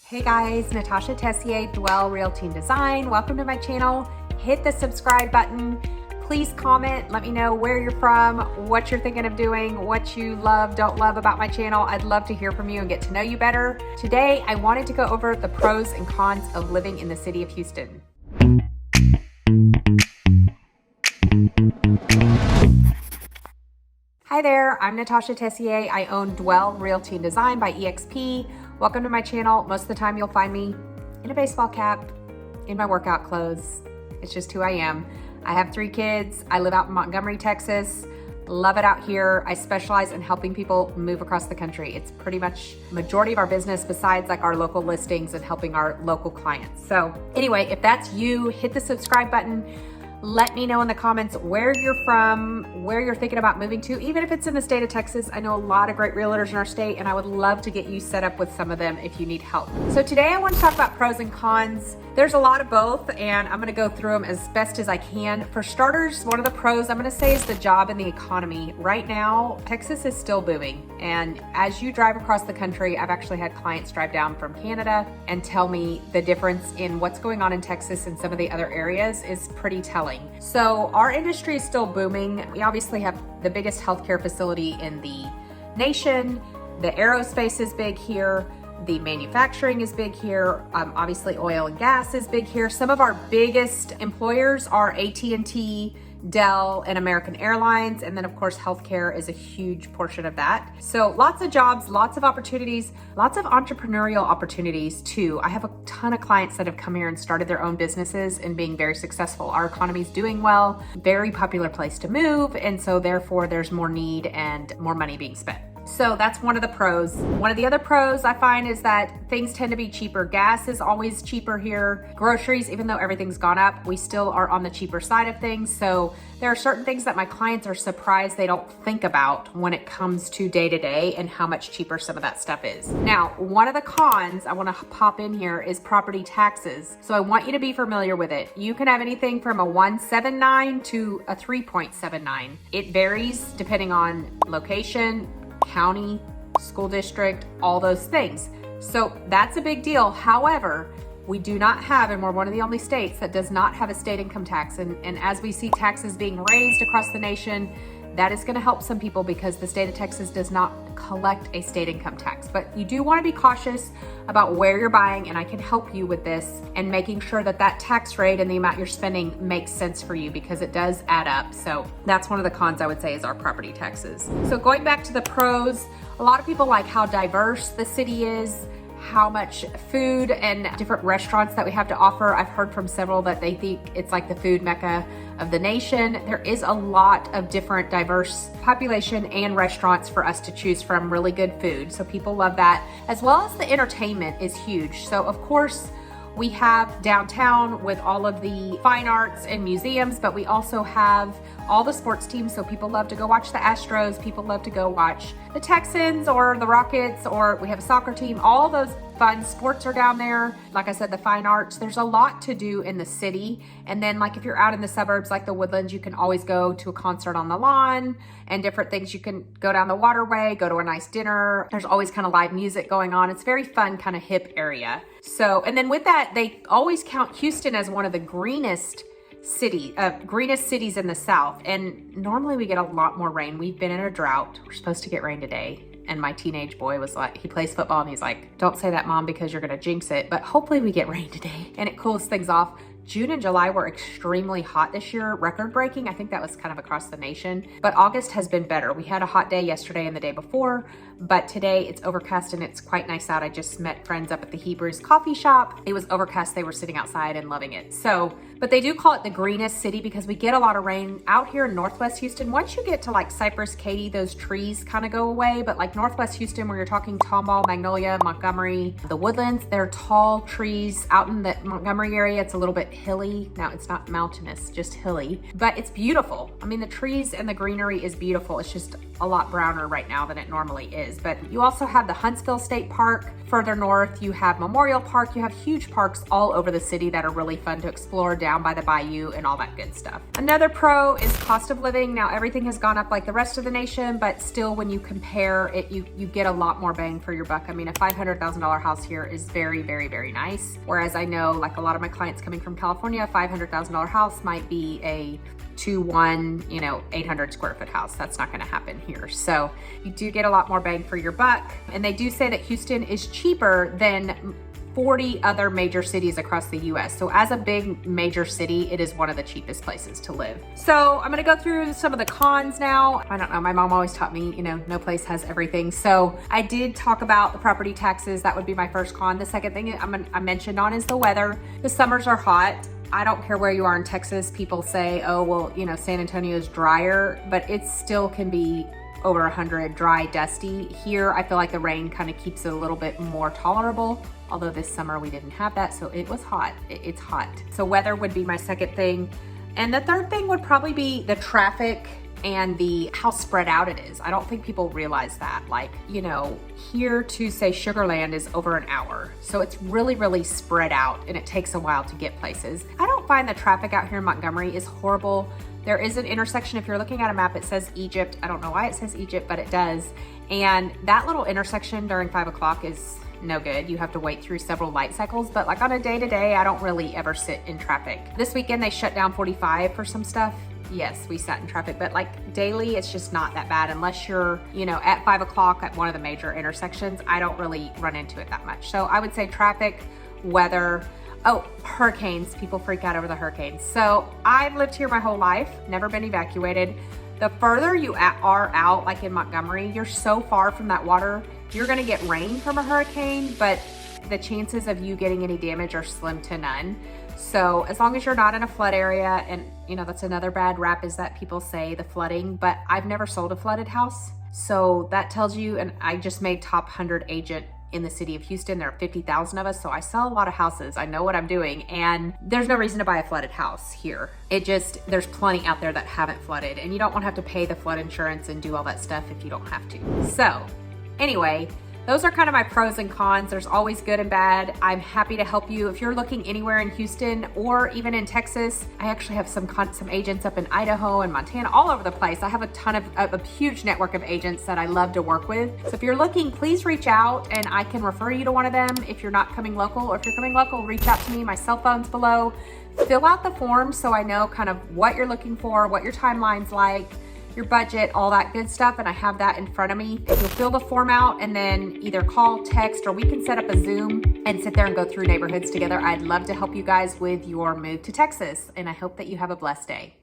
Hey guys, Natasha Tessier, Dwell Realty and Design. Welcome to my channel. Hit the subscribe button. Please comment, let me know where you're from, what you're thinking of doing, what you love, don't love about my channel. I'd love to hear from you and get to know you better. Today, I wanted to go over the pros and cons of living in the city of Houston. Hi there, I'm Natasha Tessier. I own Dwell Realty and Design by EXP. Welcome to my channel. Most of the time you'll find me in a baseball cap, in my workout clothes. It's just who I am. I have 3 kids. I live out in Montgomery, Texas. Love it out here. I specialize in helping people move across the country. It's pretty much majority of our business besides like our local listings and helping our local clients. So anyway, if that's you, hit the subscribe button. Let me know in the comments where you're from, where you're thinking about moving to, even if it's in the state of Texas. I know a lot of great realtors in our state, and I would love to get you set up with some of them if you need help. So today I want to talk about pros and cons. There's a lot of both, and I'm going to go through them as best as I can. For starters, one of the pros I'm going to say is the job and the economy. Right now, Texas is still booming, and as you drive across the country, I've actually had clients drive down from Canada and tell me the difference in what's going on in Texas and some of the other areas is pretty telling. So our industry is still booming. We obviously have the biggest healthcare facility in the nation. The aerospace is big here. The manufacturing is big here. Obviously oil and gas is big here. Some of our biggest employers are AT&T, Dell, and American Airlines. And then of course, healthcare is a huge portion of that. So lots of jobs, lots of opportunities, lots of entrepreneurial opportunities too. I have a ton of clients that have come here and started their own businesses and being very successful. Our economy is doing well, very popular place to move. And so therefore there's more need and more money being spent. So that's one of the pros. One of the other pros I find is that things tend to be cheaper. Gas is always cheaper here. Groceries, even though everything's gone up, we still are on the cheaper side of things. So there are certain things that my clients are surprised they don't think about when it comes to day to day and how much cheaper some of that stuff is. Now, one of the cons I want to pop in here is property taxes. So I want you to be familiar with it. You can have anything from a 1.79 to a 3.79. It varies depending on location, county, school district, all those things. So that's a big deal. However, we do not have, and we're one of the only states that does not have a state income tax. And as we see taxes being raised across the nation, that is going to help some people because the state of Texas does not collect a state income tax. But you do want to be cautious about where you're buying, and I can help you with this and making sure that that tax rate and the amount you're spending makes sense for you because it does add up. So that's one of the cons I would say is our property taxes. So going back to the pros, a lot of people like how diverse the city is, how much food and different restaurants that we have to offer. I've heard from several that they think it's like the food mecca of the nation. There is a lot of different diverse population and restaurants for us to choose from, really good food. So people love that, as well as the entertainment is huge. So of course, we have downtown with all of the fine arts and museums, but we also have all the sports teams. So people love to go watch the Astros. People love to go watch the Texans or the Rockets, or we have a soccer team. All those fun sports are down there. Like I said, the fine arts, there's a lot to do in the city. And then like if you're out in the suburbs, like the Woodlands, you can always go to a concert on the lawn and different things. You can go down the waterway, go to a nice dinner. There's always kind of live music going on. It's very fun, kind of hip area. So, and then with that, they always count Houston as one of the greenest cities in the South. And normally we get a lot more rain. We've been in a drought. We're supposed to get rain today. And my teenage boy was like, he plays football and he's like, don't say that, Mom, because you're gonna jinx it. But hopefully we get rain today and it cools things off. June and July were extremely hot this year, record breaking. I think that was kind of across the nation, but August has been better. We had a hot day yesterday and the day before, but today it's overcast and it's quite nice out. I just met friends up at the Hebrews coffee shop. It was overcast. They were sitting outside and loving it. So, but they do call it the greenest city because we get a lot of rain out here in Northwest Houston. Once you get to like Cypress, Katy, those trees kind of go away, but like Northwest Houston, where you're talking Tomball, Magnolia, Montgomery, the Woodlands, they're tall trees. Out in the Montgomery area, it's a little bit hilly. Now it's not mountainous, just hilly, but it's beautiful. I mean, the trees and the greenery is beautiful. It's just a lot browner right now than it normally is. But you also have the Huntsville State Park. Further north, you have Memorial Park. You have huge parks all over the city that are really fun to explore down by the bayou and all that good stuff. Another pro is cost of living. Now, everything has gone up like the rest of the nation, but still when you compare it, you get a lot more bang for your buck. I mean, a $500,000 house here is very, very, very nice. Whereas I know like a lot of my clients coming from California, a $500,000 house might be a 2-1, 800 square foot house. That's not going to happen here. So you do get a lot more bang for your buck. And they do say that Houston is cheaper than 40 other major cities across the US. So as a big major city, it is one of the cheapest places to live. So I'm going to go through some of the cons now. I don't know. My mom always taught me, no place has everything. So I did talk about the property taxes. That would be my first con. The second thing I mentioned on is the weather. The summers are hot. I don't care where you are in Texas. People say, oh, well, San Antonio is drier, but it still can be over 100, dry, dusty. Here, I feel like the rain kind of keeps it a little bit more tolerable. Although this summer we didn't have that, so it was hot. It's hot. So weather would be my second thing. And the third thing would probably be the traffic and how spread out it is. I don't think people realize that. Like, here to say Sugar Land is over an hour. So it's really, really spread out and it takes a while to get places. I don't find the traffic out here in Montgomery is horrible. There is an intersection, if you're looking at a map, it says Egypt. I don't know why it says Egypt, but it does. And that little intersection during 5 o'clock is no good. You have to wait through several light cycles, but like on a day-to-day, I don't really ever sit in traffic. This weekend, they shut down 45 for some stuff. Yes, we sat in traffic, but like daily, it's just not that bad unless you're, at 5 o'clock at one of the major intersections. I don't really run into it that much. So I would say traffic, weather, hurricanes. People freak out over the hurricanes. So I've lived here my whole life, never been evacuated. The further you are out, like in Montgomery, you're so far from that water, you're gonna get rain from a hurricane, but the chances of you getting any damage are slim to none. So as long as you're not in a flood area, and that's another bad rap is that people say the flooding, but I've never sold a flooded house. So that tells you, and I just made top 100 agent in the city of Houston. There are 50,000 of us, so I sell a lot of houses. I know what I'm doing, and there's no reason to buy a flooded house here. There's plenty out there that haven't flooded, and you don't want to have to pay the flood insurance and do all that stuff if you don't have to. So anyway, those are kind of my pros and cons. There's always good and bad. I'm happy to help you. If you're looking anywhere in Houston or even in Texas, I actually have some agents up in Idaho and Montana, all over the place. I have a huge network of agents that I love to work with. So if you're looking, please reach out and I can refer you to one of them if you're not coming local. Or if you're coming local, reach out to me. My cell phone's below. Fill out the form so I know kind of what you're looking for, what your timeline's like, your budget, all that good stuff, and I have that in front of me. If you'll fill the form out and then either call, text, or we can set up a Zoom and sit there and go through neighborhoods together. I'd love to help you guys with your move to Texas, and I hope that you have a blessed day.